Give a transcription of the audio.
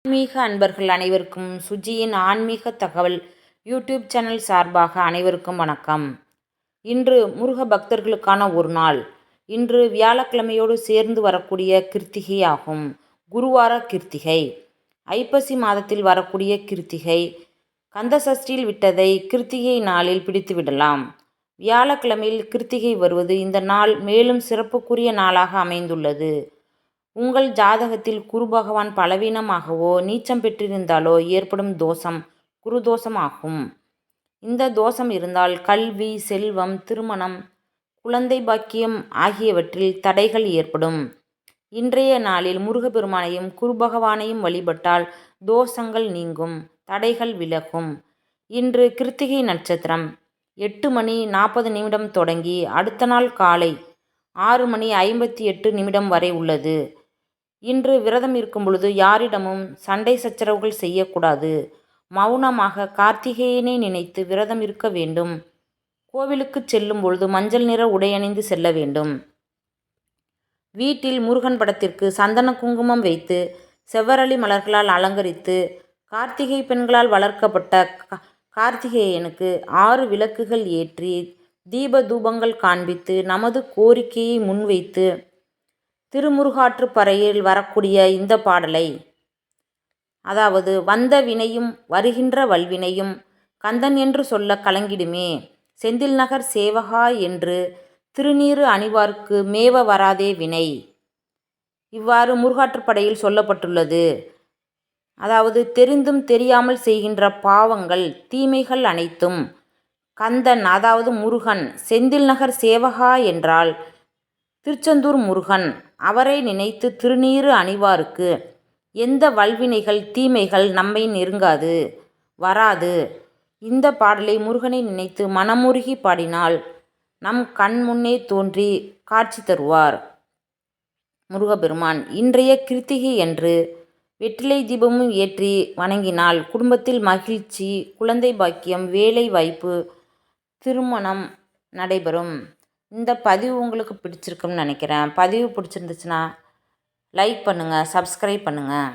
ஆன்மீக அன்பர்கள் அனைவருக்கும் சுஜியின் ஆன்மீக தகவல் யூடியூப் சேனல் சார்பாக அனைவருக்கும் வணக்கம். இன்று முருக பக்தர்களுக்கான ஒரு நாள். இன்று வியாழக்கிழமையோடு சேர்ந்து வரக்கூடிய கிருத்திகை ஆகும். குருவார கிருத்திகை. ஐப்பசி மாதத்தில் வரக்கூடிய கிருத்திகை. கந்தசஷ்டியில் விட்டதை கிருத்திகை நாளில் பிடித்து விடலாம். வியாழக்கிழமையில் கிருத்திகை வருவது இந்த நாள் மேலும் சிறப்புக்குரிய நாளாக அமைந்துள்ளது. உங்கள் ஜாதகத்தில் குரு பகவான் பலவீனமாகவோ நீச்சம் பெற்றிருந்தாலோ ஏற்படும் தோஷம் குரு தோஷம் ஆகும். இந்த தோஷம் இருந்தால் கல்வி, செல்வம், திருமணம், குழந்தை பாக்கியம் ஆகியவற்றில் தடைகள் ஏற்படும். இன்றைய நாளில் முருகப்பெருமானையும் குரு பகவானையும் வழிபட்டால் தோஷங்கள் நீங்கும், தடைகள் விலகும். இன்று கிருத்திகை நட்சத்திரம் 8:40 தொடங்கி அடுத்த நாள் காலை 6:58 வரை உள்ளது. இன்று விரதம் இருக்கும் பொழுது யாரிடமும் சண்டை சச்சரவுகள் செய்யக்கூடாது. மௌனமாக கார்த்திகேயனை நினைத்து விரதம் இருக்க வேண்டும். கோவிலுக்கு செல்லும் பொழுது மஞ்சள் நிற உடையணிந்து செல்ல வேண்டும். வீட்டில் முருகன் படத்திற்கு சந்தன குங்குமம் வைத்து செவ்வரளி மலர்களால் அலங்கரித்து கார்த்திகை பெண்களால் வளர்க்கப்பட்ட கார்த்திகேயனுக்கு 6 விளக்குகள் ஏற்றி தீப தூபங்கள் காண்பித்து நமது கோரிக்கையை முன்வைத்து திருமுருகாற்றுப்பறையில் வரக்கூடிய இந்த பாடலை, அதாவது வந்த வினையும் வருகின்ற வல்வினையும் கந்தன் என்று சொல்ல கலங்கிடுமே செந்தில் நகர் சேவகா என்று திருநீறு அணிவார்க்கு மேவ வராதே வினை, இவ்வாறு முருகாற்றுப்படையில் சொல்லப்பட்டுள்ளது. அதாவது தெரிந்தும் தெரியாமல் செய்கின்ற பாவங்கள், தீமைகள் அனைத்தும் கந்தன், அதாவது முருகன், செந்தில் நகர் சேவகா என்றால் திருச்செந்தூர் முருகன், அவரை நினைத்து திருநீறு அணிவாருக்கு எந்த வல்வினைகள், தீமைகள் நம்மை நெருங்காது, வராது. இந்த பாடலை முருகனை நினைத்து மனமுருகி பாடினால் நம் கண் முன்னே தோன்றி காட்சி தருவார் முருகப்பெருமான். இன்றைய கிருத்திகை அன்று வெற்றிலை தீபமும் ஏற்றி வணங்கினால் குடும்பத்தில் மகிழ்ச்சி, குழந்தை பாக்கியம், வேலை வாய்ப்பு, திருமணம் நடைபெறும். இந்த பதிவு உங்களுக்கு பிடிச்சிருக்குன்னு நினைக்கிறேன். பதிவு பிடிச்சிருந்துச்சுன்னா லைக் பண்ணுங்கள், சப்ஸ்கிரைப் பண்ணுங்கள்.